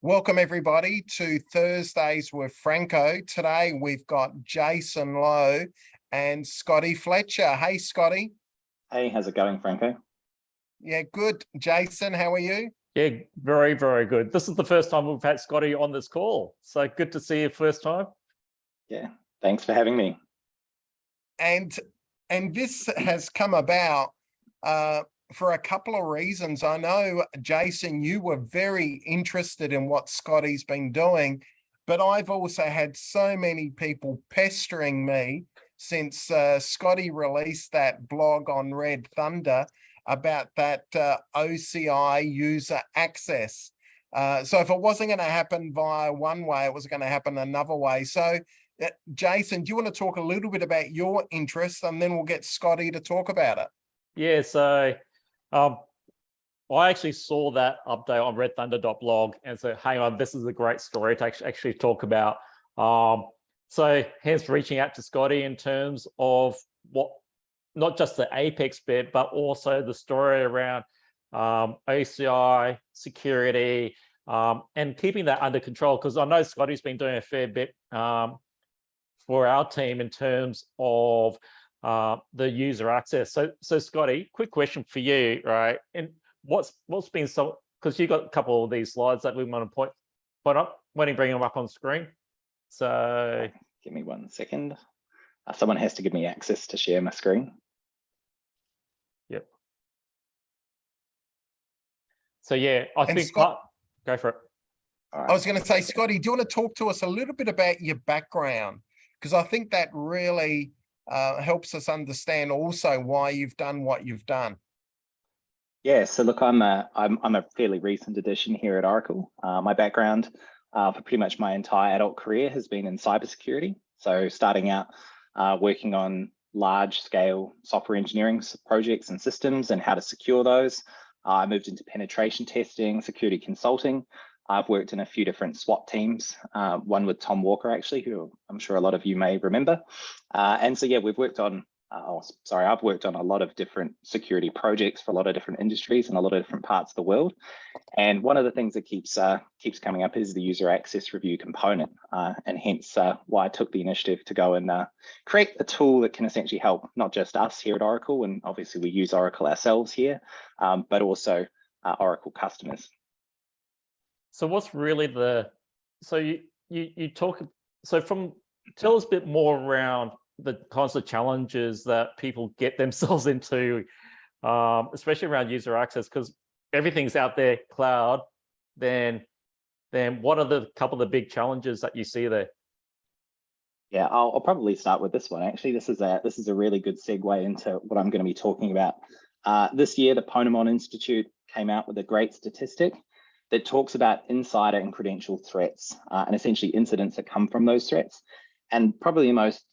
Welcome everybody to Thursdays with Franco. Today we've got Jason Lowe and Scotti Fletcher. Hey, Scotty. Hey, how's it going, Franco? Yeah, good. Jason, how are you? Yeah, very, very good. This is the first time we've had Scotty on this call. So good to see you first time. Yeah, thanks for having me. And this has come about for a couple of reasons. I know, Jason, you were very interested in what Scotty's been doing, but I've also had so many people pestering me since Scotty released that blog on Red Thunder about that OCI user access. So if it wasn't going to happen via one way, it was going to happen another way. So Jason, do you want to talk a little bit about your interest, and then we'll get Scotty to talk about it? Yeah, so I actually saw that update on redthunder.blog and said, hang on, this is a great story to actually talk about. So hence reaching out to Scotty in terms of what, not just the Apex bit, but also the story around OCI, security, and keeping that under control. Because I know Scotty's been doing a fair bit for our team in terms of the user access. So Scotty, quick question for you, right? And what's been so, because you got a couple of these slides that we want to point up. When you bring them up on screen. So give me 1 second. Someone has to give me access to share my screen. Yep. So yeah, I think go for it. Right. I was going to say, Scotty, do you want to talk to us a little bit about your background? Because I think that really helps us understand also why you've done what you've done. Yeah, so look, I'm a fairly recent addition here at Oracle. My background for pretty much my entire adult career has been in cybersecurity. So starting out working on large-scale software engineering projects and systems and how to secure those. I moved into penetration testing, security consulting. I've worked in a few different SWAT teams, one with Tom Walker, actually, who I'm sure a lot of you may remember. And so, yeah, we've worked on, I've worked on a lot of different security projects for a lot of different industries and a lot of different parts of the world. And one of the things that keeps coming up is the user access review component, and hence why I took the initiative to go and create a tool that can essentially help not just us here at Oracle, and obviously we use Oracle ourselves here, but also Oracle customers. So what's really so you talk, so tell us a bit more around the kinds of challenges that people get themselves into, especially around user access, because everything's out there cloud. Then what are the couple of the big challenges that you see there? Yeah, I'll probably start with this one. Actually, this is a really good segue into what I'm going to be talking about. This year, the Ponemon Institute came out with a great statistic that talks about insider and credential threats and essentially incidents that come from those threats. And probably the most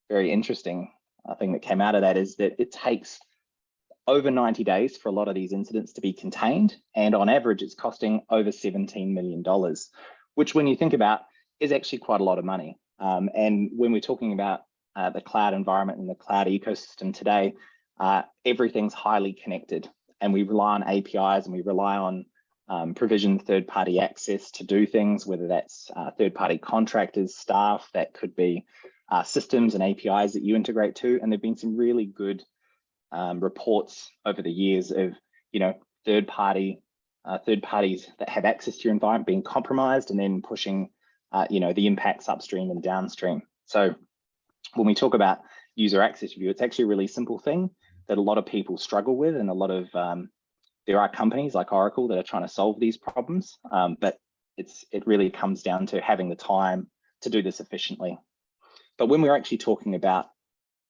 very interesting thing that came out of that is that it takes over 90 days for a lot of these incidents to be contained. And on average, it's costing over $17 million, which when you think about is actually quite a lot of money. And when we're talking about the cloud environment and the cloud ecosystem today, everything's highly connected, and we rely on APIs and we rely on provision third-party access to do things, whether that's third-party contractors, staff, that could be systems and APIs that you integrate to. And there've been some really good reports over the years of, third parties that have access to your environment being compromised and then pushing, the impacts upstream and downstream. So when we talk about user access review, it's actually a really simple thing that a lot of people struggle with, and a lot of there are companies like Oracle that are trying to solve these problems, but it really comes down to having the time to do this efficiently. But when we're actually talking about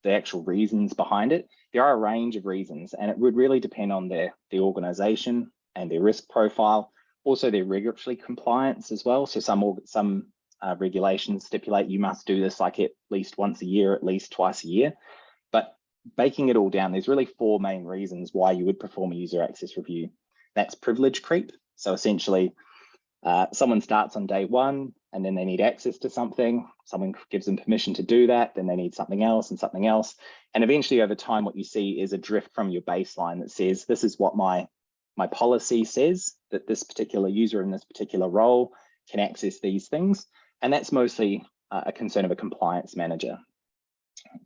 the actual reasons behind it, there are a range of reasons, and it would really depend on the organization and their risk profile, also their regulatory compliance as well. So some regulations stipulate you must do this like at least once a year, at least twice a year. But breaking it all down, there's really 4 main reasons why you would perform a user access review. That's privilege creep. So essentially, someone starts on day 1 and then they need access to something. Someone gives them permission to do that. Then they need something else and something else. And eventually over time, what you see is a drift from your baseline that says, this is what my my policy says that this particular user in this particular role can access these things. And that's mostly a concern of a compliance manager.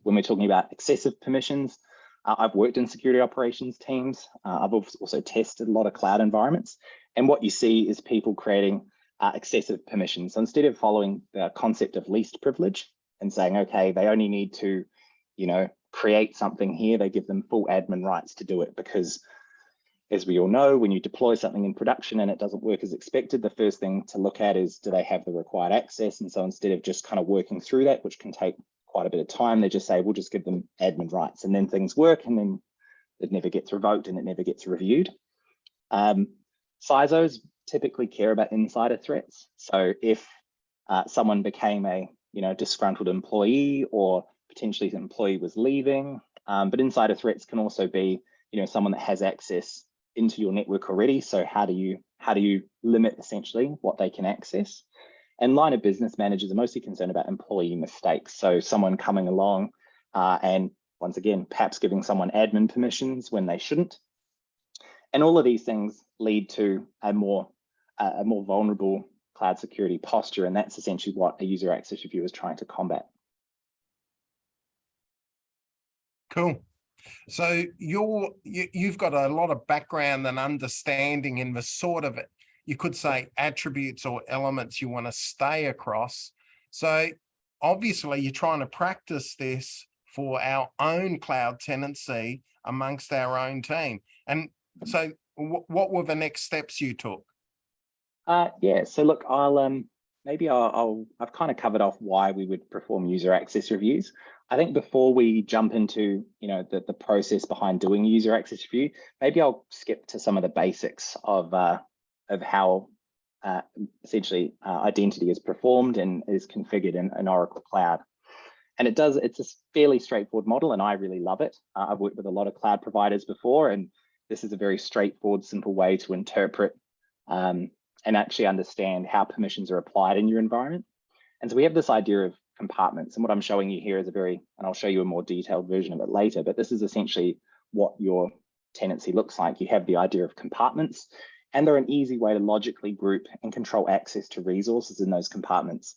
When we're talking about excessive permissions, I've worked in security operations teams. I've also tested a lot of cloud environments. And what you see is people creating excessive permissions. So instead of following the concept of least privilege and saying, okay, they only need to, create something here, they give them full admin rights to do it, because as we all know, when you deploy something in production and it doesn't work as expected, the first thing to look at is, do they have the required access? And so instead of just kind of working through that, which can take quite a bit of time, they just say, we'll just give them admin rights, and then things work, and then it never gets revoked and it never gets reviewed. CISOs typically care about insider threats. So if someone became a disgruntled employee, or potentially the employee was leaving, but insider threats can also be someone that has access into your network already. So how do you limit essentially what they can access? And line of business managers are mostly concerned about employee mistakes. So someone coming along and once again, perhaps giving someone admin permissions when they shouldn't. And all of these things lead to a more vulnerable cloud security posture. And that's essentially what a user access review is trying to combat. Cool. So you've got a lot of background and understanding in the sort of, you could say, attributes or elements you want to stay across. So obviously you're trying to practice this for our own cloud tenancy amongst our own team. And so what were the next steps you took? Yeah, so look, I've kind of covered off why we would perform user access reviews. I think before we jump into the process behind doing user access review, maybe I'll skip to some of the basics of how essentially identity is performed and is configured in Oracle Cloud. And it's a fairly straightforward model, and I really love it. I've worked with a lot of cloud providers before, and this is a very straightforward, simple way to interpret and actually understand how permissions are applied in your environment. And so we have this idea of compartments, and what I'm showing you here is and I'll show you a more detailed version of it later, but this is essentially what your tenancy looks like. You have the idea of compartments, and they're an easy way to logically group and control access to resources in those compartments.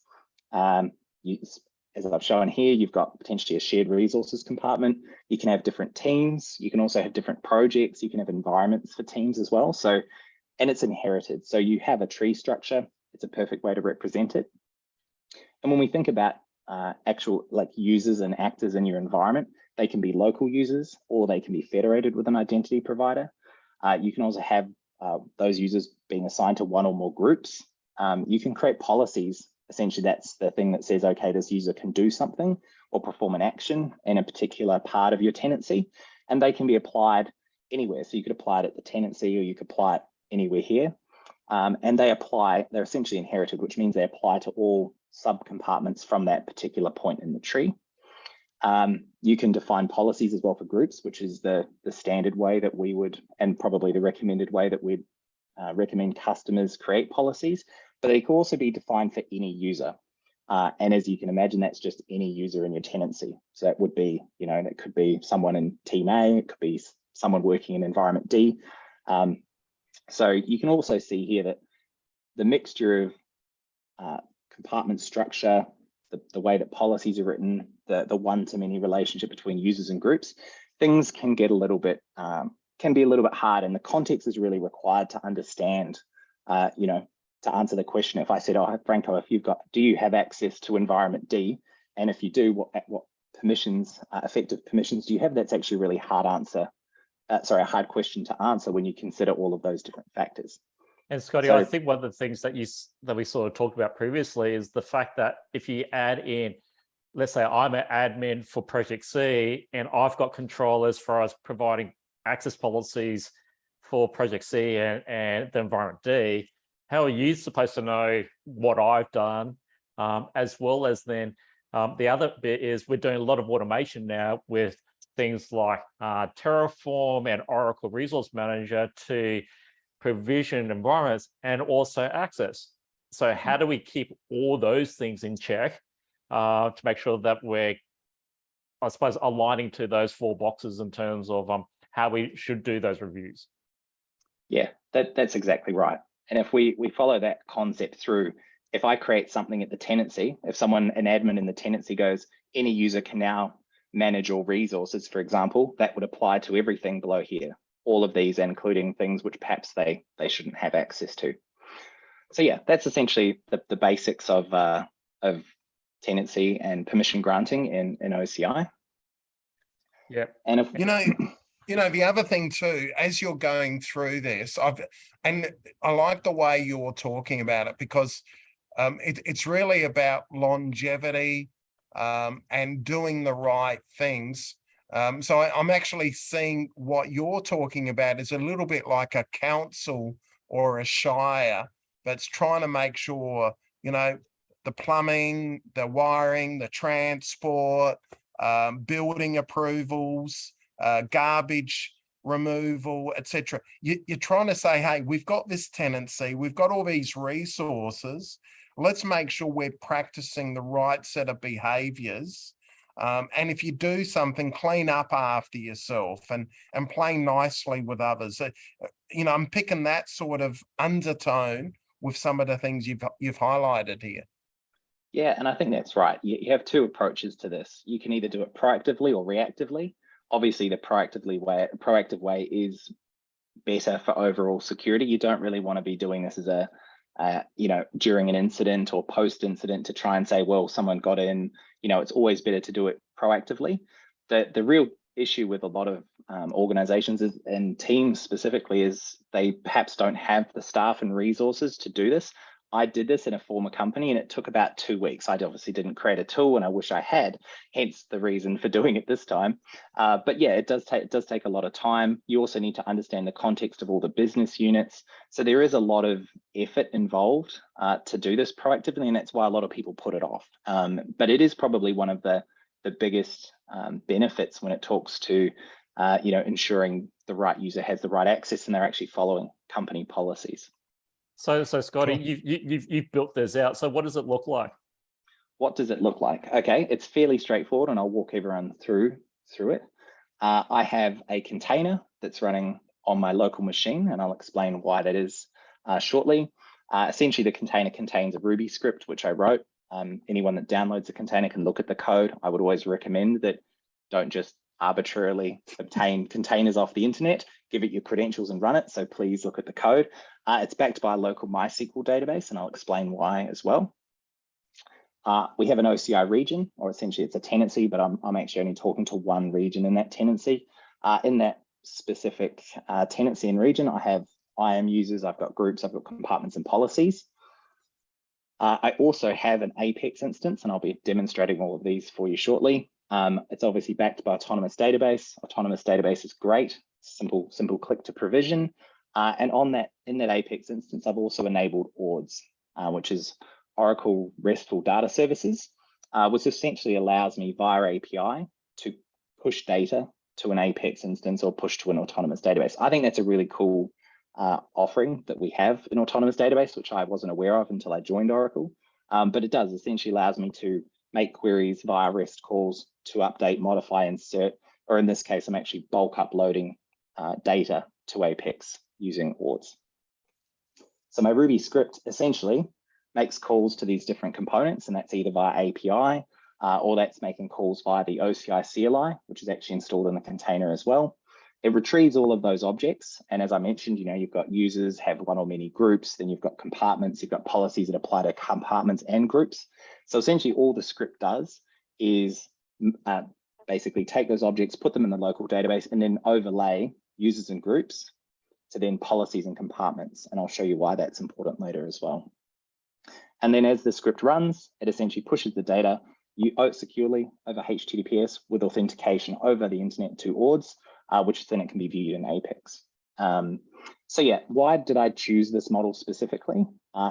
As I've shown here, you've got potentially a shared resources compartment. You can have different teams. You can also have different projects. You can have environments for teams as well. And it's inherited. So you have a tree structure. It's a perfect way to represent it. And when we think about actual users and actors in your environment, they can be local users, or they can be federated with an identity provider. You can also have those users being assigned to one or more groups. You can create policies. Essentially, that's the thing that says, okay, this user can do something or perform an action in a particular part of your tenancy, and they can be applied anywhere. So you could apply it at the tenancy, or you could apply it anywhere here. And they're essentially inherited, which means they apply to all subcompartments from that particular point in the tree. You can define policies as well for groups, which is the standard way that we would, and probably the recommended way that we'd recommend customers create policies, but they can also be defined for any user. And as you can imagine, that's just any user in your tenancy. So that would be, that could be someone in team A, it could be someone working in environment D. So you can also see here that the mixture of compartment structure, the way that policies are written, the one-to-many relationship between users and groups, things can get a little bit, can be a little bit hard, and the context is really required to understand, to answer the question. If I said, oh, Franco, do you have access to environment D? And if you do, what permissions, effective permissions do you have? That's actually a really hard a hard question to answer when you consider all of those different factors. And Scotty, I think one of the things that we sort of talked about previously is the fact that if you add in, let's say I'm an admin for Project C, and I've got control as far as providing access policies for Project C and the environment D, how are you supposed to know what I've done? As well as then the other bit is we're doing a lot of automation now with things like Terraform and Oracle Resource Manager to provision environments and also access. So how do we keep all those things in check to make sure that we're, I suppose, aligning to those 4 boxes in terms of how we should do those reviews? Yeah, that's exactly right. And if we follow that concept through, if I create something at the tenancy, if an admin in the tenancy goes, any user can now manage all resources, for example, that would apply to everything below here, all of these, including things which perhaps they shouldn't have access to. So yeah, that's essentially the basics of tenancy and permission granting in OCI. Yeah. And if the other thing too, as you're going through this, I like the way you're talking about it, because it's really about longevity and doing the right things. So I'm actually seeing what you're talking about is a little bit like a council or a shire that's trying to make sure, the plumbing, the wiring, the transport, building approvals, garbage removal, etc. You're trying to say, hey, we've got this tenancy, we've got all these resources. Let's make sure we're practicing the right set of behaviors. And if you do something, clean up after yourself and play nicely with others. I'm picking that sort of undertone with some of the things you've highlighted here. Yeah, and I think that's right. You have two approaches to this. You can either do it proactively or reactively. Obviously, the proactive way is better for overall security. You don't really want to be doing this as during an incident or post-incident to try and say, well, someone got in. It's always better to do it proactively. The real issue with a lot of organizations and teams specifically is they perhaps don't have the staff and resources to do this. I did this in a former company and it took about 2 weeks. I obviously didn't create a tool and I wish I had, hence the reason for doing it this time. But yeah, it does take a lot of time. You also need to understand the context of all the business units. So there is a lot of effort involved to do this proactively, and that's why a lot of people put it off. But it is probably one of the biggest benefits when it talks to ensuring the right user has the right access and they're actually following company policies. So Scotti, you've built this out. So what does it look like? What does it look like? Okay, it's fairly straightforward, and I'll walk everyone through it. I have a container that's running on my local machine, and I'll explain why that is shortly. Essentially, the container contains a Ruby script, which I wrote. Anyone that downloads the container can look at the code. I would always recommend that don't just arbitrarily obtain containers off the internet, give it your credentials and run it. So please look at the code. It's backed by a local MySQL database, and I'll explain why as well. We have an OCI region, or essentially it's a tenancy, but I'm actually only talking to one region in that tenancy. In that specific tenancy and region, I have IAM users, I've got groups, I've got compartments and policies. I also have an Apex instance, and I'll be demonstrating all of these for you shortly. It's obviously backed by Autonomous Database. Autonomous Database is great, simple click to provision. And in that Apex instance, I've also enabled ORDS, which is Oracle RESTful Data Services, which essentially allows me via API to push data to an Apex instance or push to an Autonomous Database. I think that's a really cool offering that we have in Autonomous Database, which I wasn't aware of until I joined Oracle. But it does essentially allows me to make queries via REST calls to update, modify, insert, or in this case, I'm actually bulk uploading data to Apex using ORDS. So my Ruby script essentially makes calls to these different components, and that's either via API or that's making calls via the OCI CLI, which is actually installed in the container as well. It retrieves all of those objects. And as I mentioned, you've got users, have one or many groups, then you've got compartments, you've got policies that apply to compartments and groups. So essentially all the script does is basically take those objects, put them in the local database, and then overlay users and groups to then policies and compartments. And I'll show you why that's important later as well. And then as the script runs, it essentially pushes the data securely over HTTPS with authentication over the internet to ORDS, which then it can be viewed in Apex. So yeah, why did I choose this model specifically?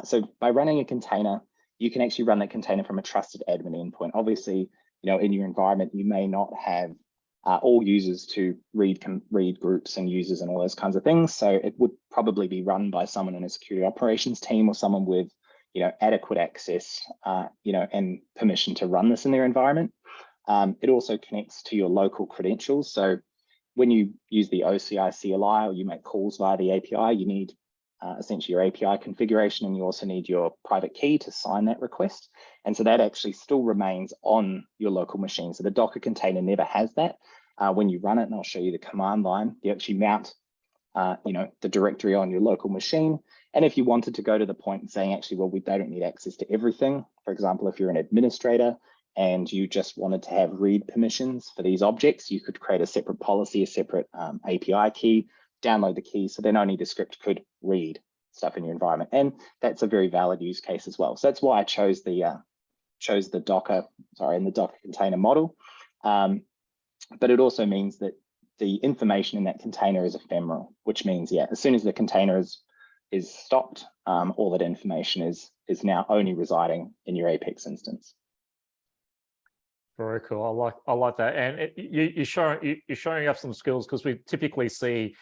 So by running a container, you can actually run that container from a trusted admin endpoint. Obviously, in your environment, you may not have all users to read groups and users and all those kinds of things. So it would probably be run by someone in a security operations team or someone with adequate access, and permission to run this in their environment. It also connects to your local credentials. So when you use the OCI CLI or you make calls via the API, you need essentially your API configuration, and you also need your private key to sign that request. And so that actually still remains on your local machine. So the Docker container never has that. When you run it, and I'll show you the command line, you actually mount the directory on your local machine. And if you wanted to go to the point and saying, actually, well, we don't need access to everything. For example, if you're an administrator and you just wanted to have read permissions for these objects, you could create a separate policy, a separate API key, download the key, so then only the script could read stuff in your environment. And that's a very valid use case as well. So that's why I chose the Docker, in the Docker container model. But it also means that the information in that container is ephemeral, which means, yeah, as soon as the container is stopped, all that information is now only residing in your Apex instance. Very cool. I like that. And you're showing up some skills, because we typically see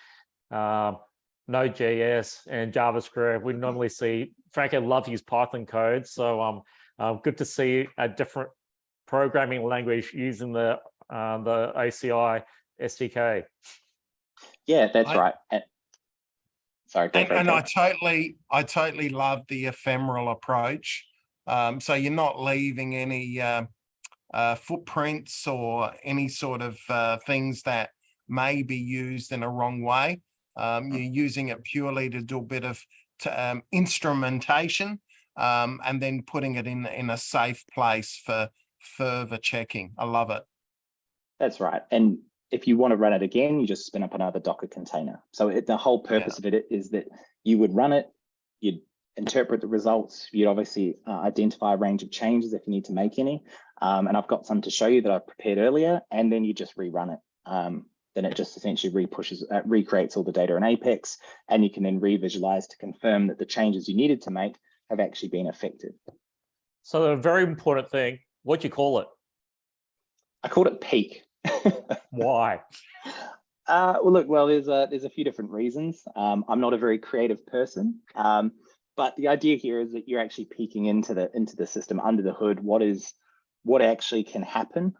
Node.js and JavaScript. We normally see, frankly, I love to use Python code. So good to see a different programming language using the OCI SDK. Yeah, that's right. Sorry, and I totally love the ephemeral approach. So you're not leaving any footprints or any sort of things that may be used in a wrong way. You're using it purely to do a bit of instrumentation, and then putting it in a safe place for further checking. I love it. That's right. And if you want to run it again, you just spin up another Docker container. So the whole purpose of it is that you would run it, you'd interpret the results, you'd obviously identify a range of changes if you need to make any. And I've got some to show you that I prepared earlier, and then you just rerun it. Then it just essentially recreates all the data in Apex, and you can then revisualize to confirm that the changes you needed to make have actually been effective. So a very important thing, what'd you call it? I called it peak. Why? Well, there's a few different reasons. I'm not a very creative person, but the idea here is that you're actually peeking into the system under the hood. What actually can happen?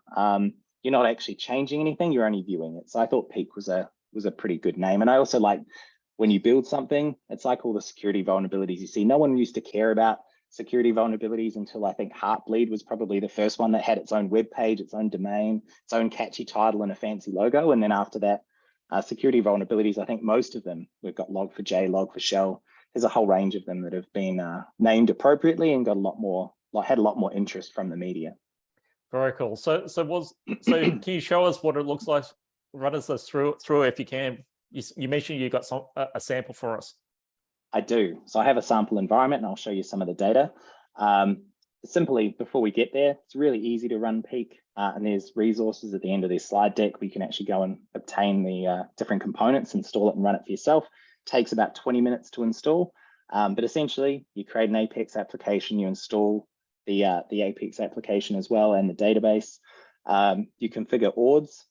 You're not actually changing anything. You're only viewing it. So I thought peak was a pretty good name. And I also like when you build something, it's like all the security vulnerabilities you see. No one used to care about security vulnerabilities until I think Heartbleed was probably the first one that had its own web page, its own domain, its own catchy title and a fancy logo. And then after that, security vulnerabilities, I think most of them, we've got Log4j, Log4Shell. There's a whole range of them that have been named appropriately and got had a lot more interest from the media. Very cool. So can you show us what it looks like? Run us through if you can. You mentioned you got a sample for us. I do. So I have a sample environment, and I'll show you some of the data. Simply, before we get there, it's really easy to run Peak, and there's resources at the end of this slide deck where you can actually go and obtain the different components, install it, and run it for yourself. It takes about 20 minutes to install, but essentially, you create an Apex application, you install the Apex application as well, and the database. You configure ORDS,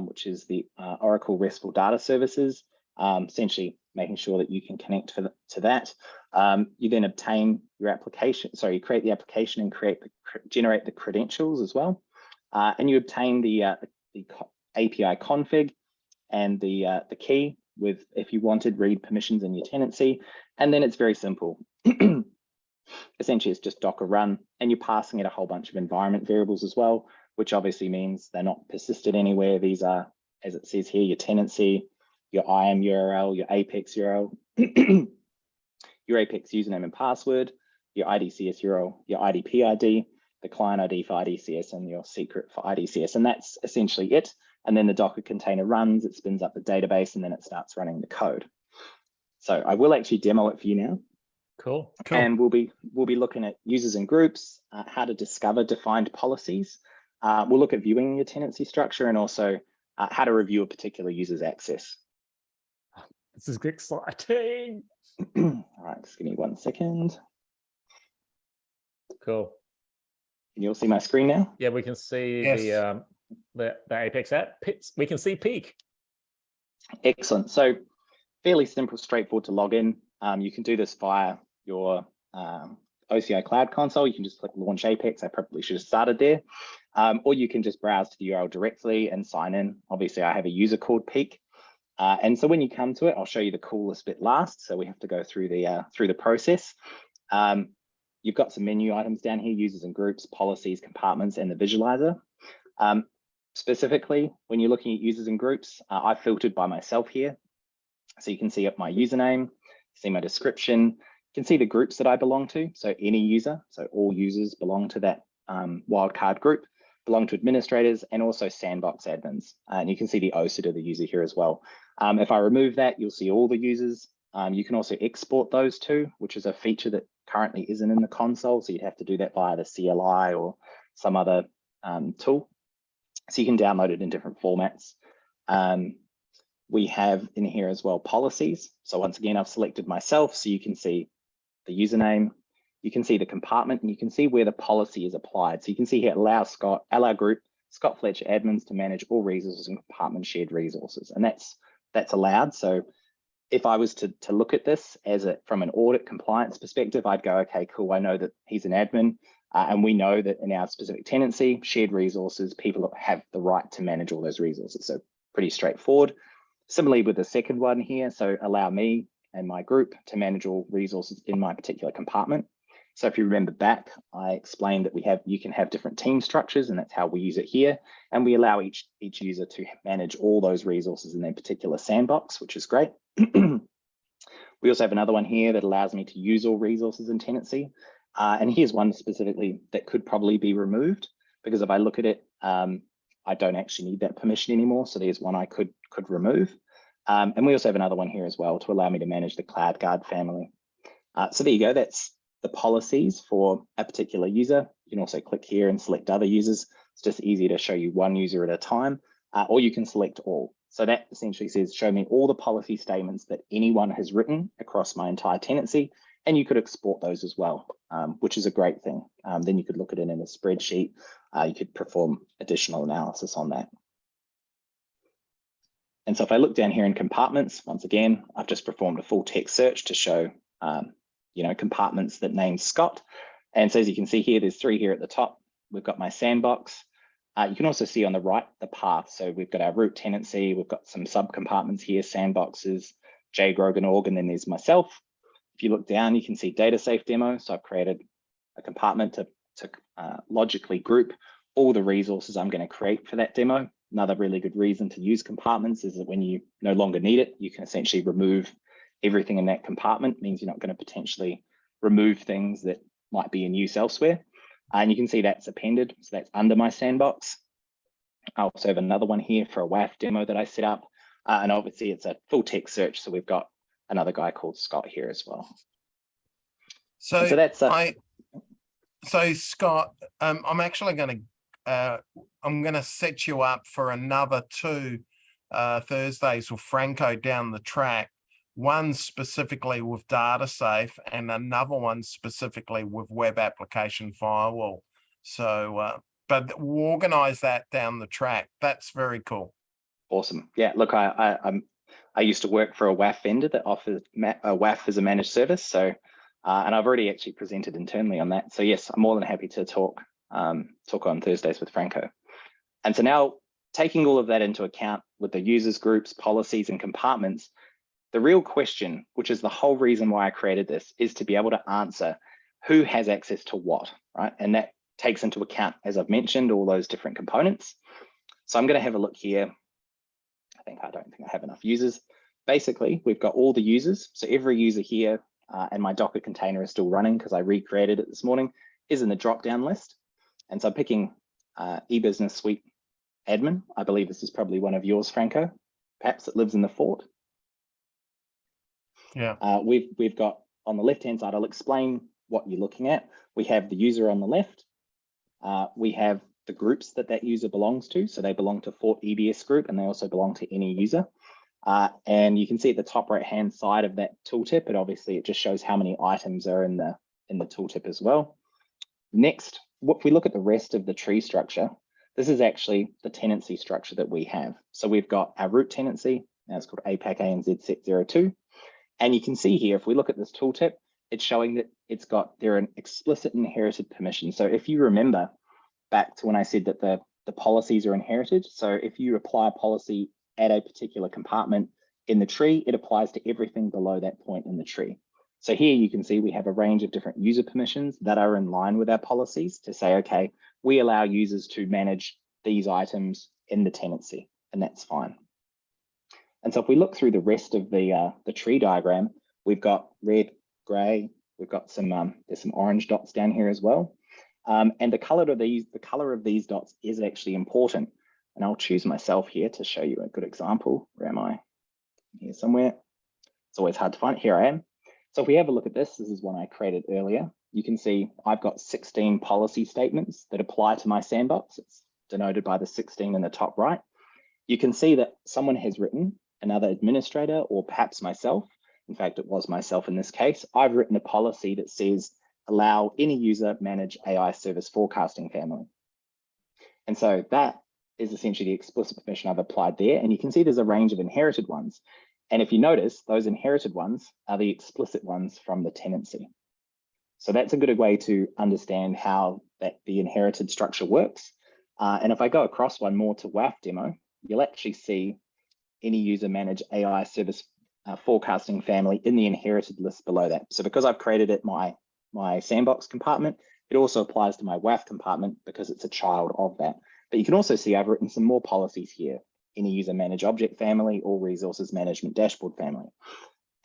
which is the Oracle RESTful Data Services, essentially making sure that you can connect to that. You then obtain your application. So you create the application and generate the credentials as well. And you obtain the API config and the key with, if you wanted, read permissions in your tenancy. And then it's very simple. Essentially, it's just Docker run, and you're passing it a whole bunch of environment variables as well, which obviously means they're not persisted anywhere. These are, as it says here, your tenancy, your IAM URL, your Apex URL, your Apex username and password, your IDCS URL, your IDP ID, the client ID for IDCS, and your secret for IDCS. And that's essentially it. And then the Docker container runs, it spins up the database, and then it starts running the code. So I will actually demo it for you now. Cool. And we'll be looking at users and groups, how to discover defined policies. We'll look at viewing your tenancy structure, and also how to review a particular user's access. This is exciting. All right, just give me 1 second. Cool. Can you all see my screen now? Yeah, we can see Yes. the Apex app. We can see Peak. Excellent. So fairly simple, straightforward to log in. You can do this via your OCI Cloud Console. You can just click Launch Apex. I probably should have started there. Or you can just browse to the URL directly and sign in. Obviously, I have a user called Peak. And so when you come to it, I'll show you the coolest bit last. So we have to go through the process. You've got some menu items down here: users and groups, policies, compartments, and the visualizer. Specifically, when you're looking at users and groups, I filtered by myself here. So you can see my username, see my description, you can see the groups that I belong to. So any user, so all users belong to that wildcard group, belong to administrators, and also sandbox admins. And you can see the OCID of the user here as well. If I remove that, you'll see all the users. You can also export those too, which is a feature that currently isn't in the console. So you'd have to do that via the CLI or some other tool. So you can download it in different formats. We have in here as well policies. So once again, I've selected myself, so you can see the username, you can see the compartment, and you can see where the policy is applied. So you can see here, allow group, Scotti Fletcher admins to manage all resources and compartment shared resources. And that's allowed. So if I was to look at this from an audit compliance perspective, I'd go, okay, cool, I know that he's an admin. And we know that in our specific tenancy, shared resources, people have the right to manage all those resources. So pretty straightforward. Similarly with the second one here, so allow me and my group to manage all resources in my particular compartment. So if you remember back, I explained that you can have different team structures, and that's how we use it here. And we allow each user to manage all those resources in their particular sandbox, which is great. We also have another one here that allows me to use all resources in tenancy. And here's one specifically that could probably be removed, because if I look at it, I don't actually need that permission anymore. So there's one I could remove. And we also have another one here as well to allow me to manage the CloudGuard family. So there you go. That's the policies for a particular user. You can also click here and select other users. It's just easier to show you one user at a time, or you can select all. So that essentially says, show me all the policy statements that anyone has written across my entire tenancy. And you could export those as well, which is a great thing. Then you could look at it in a spreadsheet. You could perform additional analysis on that. And so if I look down here in compartments, once again, I've just performed a full text search to show, compartments that name Scott. And so as you can see here, there's 3 here at the top. We've got my sandbox. You can also see on the right, the path. So we've got our root tenancy. We've got some sub compartments here, sandboxes, JGrog org, and then there's myself. If you look down, you can see data safe demo. So I've created a compartment to logically group all the resources I'm going to create for that demo. Another really good reason to use compartments is that when you no longer need it, you can essentially remove everything in that compartment. It means you're not going to potentially remove things that might be in use elsewhere. And you can see that's appended. So that's under my sandbox. I also have another one here for a WAF demo that I set up. And obviously it's a full text search. So we've got another guy called Scott here as well. So that's so Scott, I'm actually going to set you up for another 2 Thursdays with Franco down the track. One specifically with data safe and another one specifically with web application firewall. So, but we'll organize that down the track. That's very cool. Awesome. Yeah, look, I used to work for a WAF vendor that offers a WAF as a managed service. So, and I've already actually presented internally on that. So yes, I'm more than happy to talk on Thursdays with Franco. And so now taking all of that into account with the users, groups, policies, and compartments, the real question, which is the whole reason why I created this, is to be able to answer who has access to what, right? And that takes into account, as I've mentioned, all those different components. So I'm going to have a look here. I don't think I have enough users. Basically, we've got all the users. So every user here, and my Docker container is still running because I recreated it this morning, is in the drop-down list. And so I'm picking eBusiness Suite admin. I believe this is probably one of yours, Franco. Perhaps it lives in the fort. Yeah. We've got on the left-hand side, I'll explain what you're looking at. We have the user on the left. We have the groups that user belongs to. So they belong to Fort EBS group, and they also belong to any user. And you can see at the top right-hand side of that tooltip, it just shows how many items are in the tooltip as well. Next, if we look at the rest of the tree structure, this is actually the tenancy structure that we have. So we've got our root tenancy, now it's called APAC ANZ set 02. And you can see here, if we look at this tooltip, it's showing that they're an explicit inherited permission. So if you remember back to when I said that the policies are inherited, so if you apply a policy at a particular compartment, in the tree, it applies to everything below that point in the tree. So here you can see we have a range of different user permissions that are in line with our policies to say, okay, we allow users to manage these items in the tenancy, and that's fine. And so if we look through the rest of the tree diagram, we've got red, gray, we've got some, there's some orange dots down here as well. And the color of these dots is actually important. And I'll choose myself here to show you a good example. Where am I? Here somewhere. It's always hard to find. Here I am. So if we have a look at this is one I created earlier. You can see I've got 16 policy statements that apply to my sandbox. It's denoted by the 16 in the top right. You can see that someone has written, another administrator, or perhaps myself. In fact, it was myself in this case. I've written a policy that says, allow any user manage AI service forecasting family. And so that is essentially the explicit permission I've applied there. And you can see there's a range of inherited ones. And if you notice, those inherited ones are the explicit ones from the tenancy. So that's a good way to understand how the inherited structure works. And if I go across one more to TwF demo, you'll actually see any user manage AI service forecasting family in the inherited list below that. So because I've created it my sandbox compartment, it also applies to my TwF compartment because it's a child of that. But you can also see I've written some more policies here. Any user manage object family or resources management dashboard family.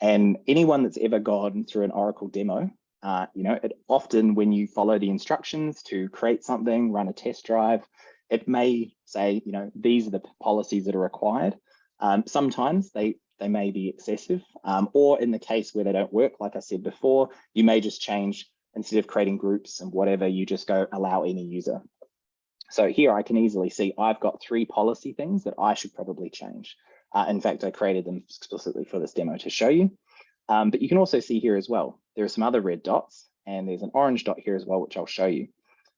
And anyone that's ever gone through an Oracle demo, it often when you follow the instructions to create something, run a test drive, it may say, these are the policies that are required. Sometimes they may be excessive, or in the case where they don't work, like I said before, you may just change, instead of creating groups and whatever, you just go allow any user. So here I can easily see I've got 3 policy things that I should probably change. In fact, I created them explicitly for this demo to show you. But you can also see here as well, there are some other red dots and there's an orange dot here as well, which I'll show you.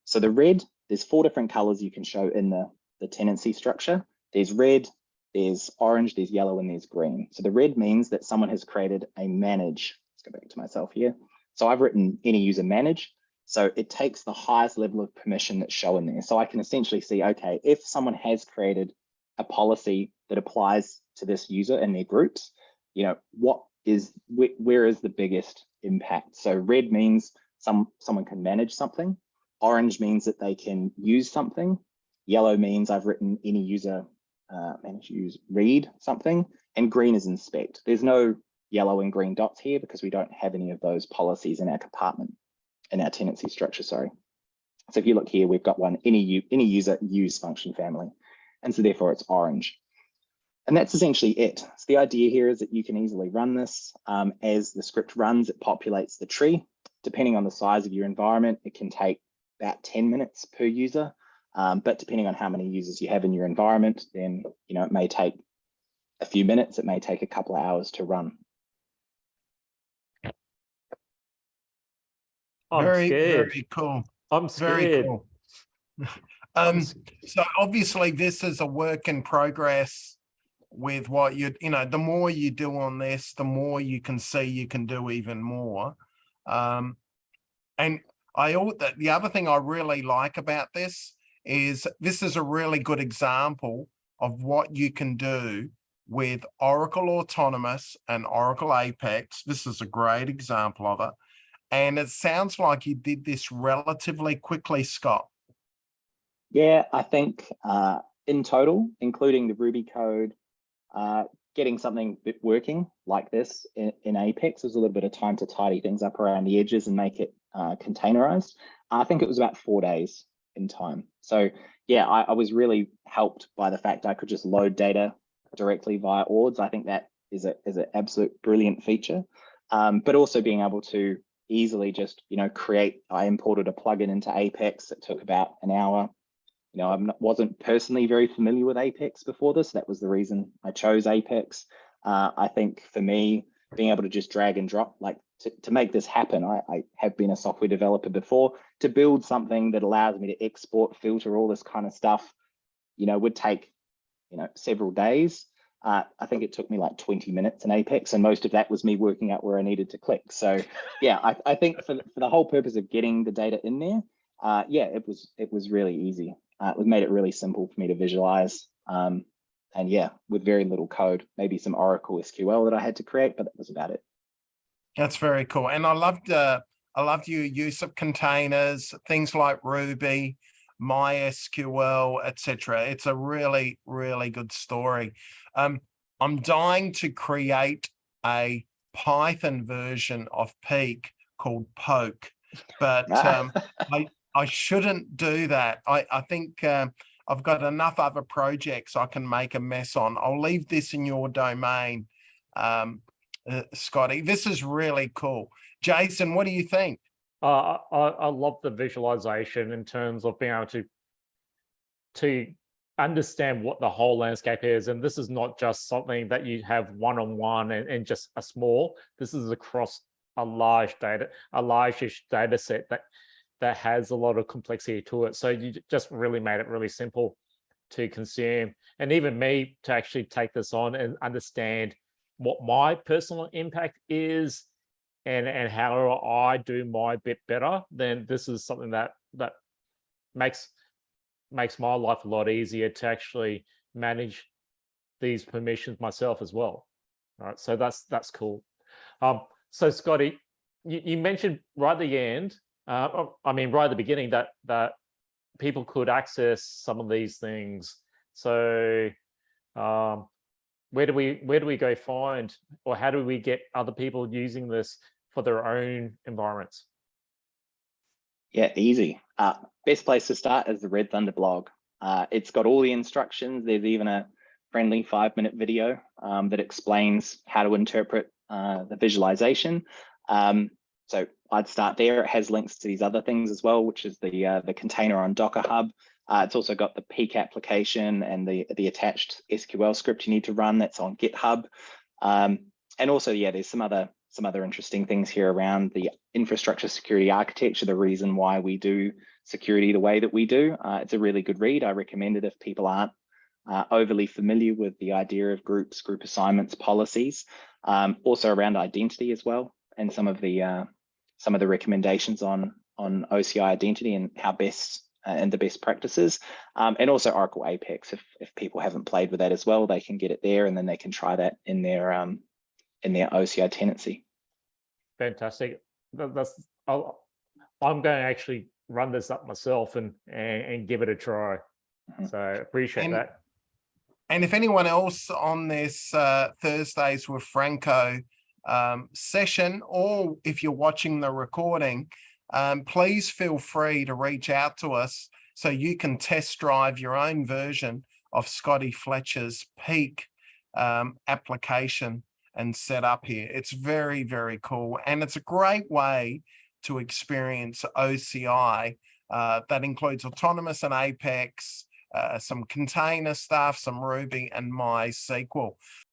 So the red, there's 4 different colors you can show in the tenancy structure. There's red, there's orange, there's yellow, and there's green. So the red means that someone has created a manage. Let's go back to myself here. So I've written any user manage. So it takes the highest level of permission that's shown there. So I can essentially see, okay, if someone has created a policy that applies to this user and their groups, where is the biggest impact? So red means someone can manage something. Orange means that they can use something. Yellow means I've written any user manage, use, read something. And green is inspect. There's no yellow and green dots here because we don't have any of those policies in our compartment. In our tenancy structure, sorry. So if you look here, we've got one, any user use function family. And so therefore it's orange. And that's essentially it. So the idea here is that you can easily run this. As the script runs, it populates the tree. Depending on the size of your environment, it can take about 10 minutes per user. But depending on how many users you have in your environment, then it may take a few minutes, it may take a couple of hours to run. Very cool. I'm scared. Very cool. So obviously this is a work in progress with what the more you do on this, the more you can see you can do even more. And the other thing I really like about this is a really good example of what you can do with Oracle Autonomous and Oracle Apex. This is a great example of it. And it sounds like you did this relatively quickly, Scott. Yeah, I think in total, including the Ruby code, getting something working like this in Apex was a little bit of time to tidy things up around the edges and make it containerized. I think it was about 4 days in time. So yeah, I was really helped by the fact I could just load data directly via ORDs. I think that is an absolute brilliant feature. But also being able to easily just, I imported a plugin into Apex. It took about an hour. I wasn't personally very familiar with Apex before this. That was the reason I chose Apex. I think for me, being able to just drag and drop, to make this happen, I have been a software developer before. To build something that allows me to export, filter, all this kind of stuff, would take, several days. I think it took me like 20 minutes in Apex, and most of that was me working out where I needed to click. So yeah, I think for the whole purpose of getting the data in there, yeah, it was really easy. It made it really simple for me to visualize. And yeah, with very little code, maybe some Oracle SQL that I had to create, but that was about it. That's very cool. And I loved your use of containers, things like Ruby, MySQL, etc. It's a really, really good story. I'm dying to create a Python version of Peak called Poke, but I shouldn't do that. I think I've got enough other projects I can make a mess on. I'll leave this in your domain, Scotty. This is really cool. Jason, what do you think? I love the visualization in terms of being able to understand what the whole landscape is. And this is not just something that you have one-on-one and just a small. This is across a large data set that has a lot of complexity to it. So you just really made it really simple to consume. And even me to actually take this on and understand what my personal impact is and how I do my bit better, then this is something that makes my life a lot easier to actually manage these permissions myself as well. All right, so that's cool. So Scotty, you mentioned right at the end, I mean right at the beginning that people could access some of these things. So where do we go find, or how do we get other people using this for their own environments? Yeah, easy. Best place to start is the Red Thunder blog. It's got all the instructions. There's even a friendly 5-minute video that explains how to interpret the visualization. So I'd start there. It has links to these other things as well, which is the container on Docker Hub. It's also got the Peak application and the attached SQL script you need to run. That's on GitHub. And also, yeah, there's some other interesting things here around the infrastructure security architecture, the reason why we do security the way that we do. It's a really good read. I recommend it if people aren't overly familiar with the idea of groups, group assignments, policies. Also around identity as well, and some of the recommendations on OCI identity and how best and the best practices, and also Oracle Apex. If people haven't played with that as well, they can get it there, and then they can try that in their OCI tenancy. Fantastic. I'm going to actually run this up myself and give it a try. So appreciate that. And if anyone else on this Thursdays with Franco session, or if you're watching the recording, please feel free to reach out to us so you can test drive your own version of Scotti Fletcher's Peak application and set up here. It's very, very cool. And it's a great way to experience OCI that includes Autonomous and Apex, some container stuff, some Ruby and MySQL.